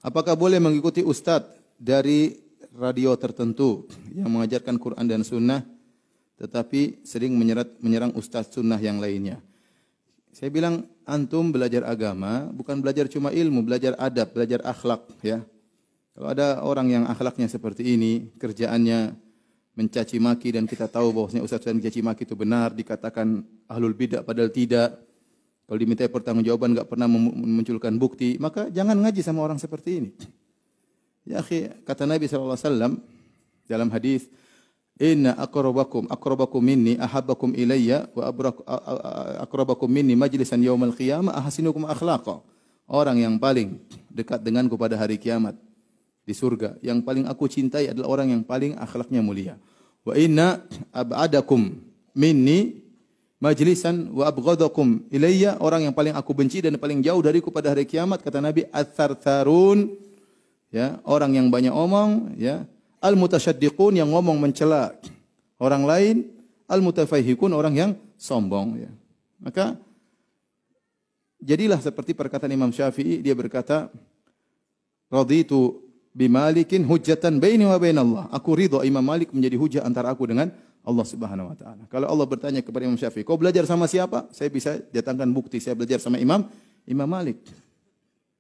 Apakah boleh mengikuti ustadz dari radio tertentu yang mengajarkan Quran dan Sunnah, tetapi sering menyerang ustadz sunnah yang lainnya? Saya bilang, antum belajar agama bukan belajar cuma ilmu, belajar adab, belajar akhlak, ya. Kalau ada orang yang akhlaknya seperti ini, kerjaannya mencaci maki dan kita tahu bahwasanya ustaz yang mencaci maki itu benar, dikatakan ahlul bidah padahal tidak. Kalau diminta pertanggungjawaban enggak pernah memunculkan bukti, maka jangan ngaji sama orang seperti ini. Ya akhi, kata Nabi SAW dalam hadis, inna akrabakum minni ahabbakum ilayya wa akrabakum minni majlisan yaumal qiyamah ahsinukum akhlaqa. Orang yang paling dekat denganku pada hari kiamat di surga, yang paling aku cintai adalah orang yang paling akhlaknya mulia. Wa inna ab'adakum minni majlisan wa abghadakum ilayya, orang yang paling aku benci dan paling jauh dariku pada hari kiamat, kata Nabi, ats-tsartsarun, ya, orang yang banyak omong, ya, al-mutasyaddiqun, yang ngomong mencela orang lain, al-mutafahhikun, orang yang sombong, ya. Maka jadilah seperti perkataan Imam Syafi'i, dia berkata, raditu bimalikin hujjatan baini wa bainallah. Aku ridha Imam Malik menjadi hujah antara aku dengan Allah Subhanahu wa taala. Kalau Allah bertanya kepada Imam Syafi'i, "Kau belajar sama siapa?" Saya bisa datangkan bukti, saya belajar sama Imam Malik.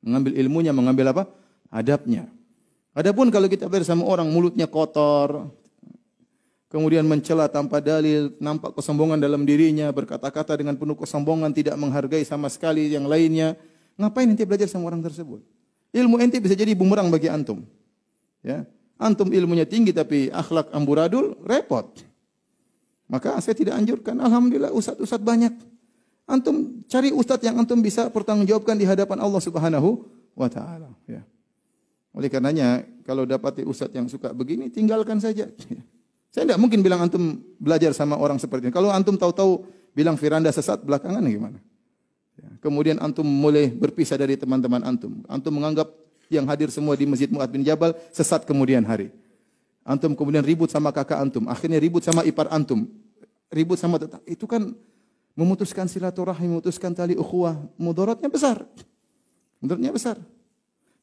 Mengambil ilmunya, mengambil apa? Adabnya. Adapun kalau kita belajar sama orang mulutnya kotor, kemudian mencela tanpa dalil, nampak kesombongan dalam dirinya, berkata-kata dengan penuh kesombongan, tidak menghargai sama sekali yang lainnya, ngapain ente belajar sama orang tersebut? Ilmu ente bisa jadi bumerang bagi antum. Ya, antum ilmunya tinggi tapi akhlak amburadul, repot. Maka saya tidak anjurkan. Alhamdulillah ustaz-ustaz banyak. Antum cari ustaz yang antum bisa pertanggungjawabkan di hadapan Allah Subhanahu wa taala, ya. Oleh karenanya kalau dapat ustaz yang suka begini, tinggalkan saja. Saya tidak mungkin bilang antum belajar sama orang seperti ini. Kalau antum tahu-tahu bilang Firanda sesat belakangan gimana? Ya. Kemudian antum mulai berpisah dari teman-teman antum. Antum menganggap yang hadir semua di Masjid Mu'adz bin Jabal sesat kemudian hari. Antum kemudian ribut sama kakak antum, akhirnya ribut sama ipar antum, ribut sama tetangga. Itu kan memutuskan silaturahmi, memutuskan tali ukhuwah, mudaratnya besar. Mudaratnya besar.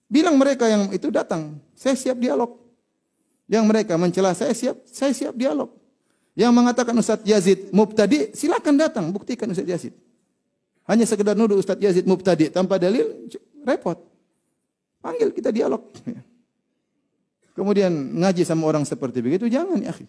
Bilang mereka yang itu datang, saya siap dialog. Yang mereka mencela saya siap dialog. Yang mengatakan Ustaz Yazid mubtadi, silakan datang, buktikan Ustaz Yazid. Hanya sekedar nuduh Ustaz Yazid mubtadi tanpa dalil, repot. Panggil kita dialog. Kemudian ngaji sama orang seperti begitu, jangan ya akhi.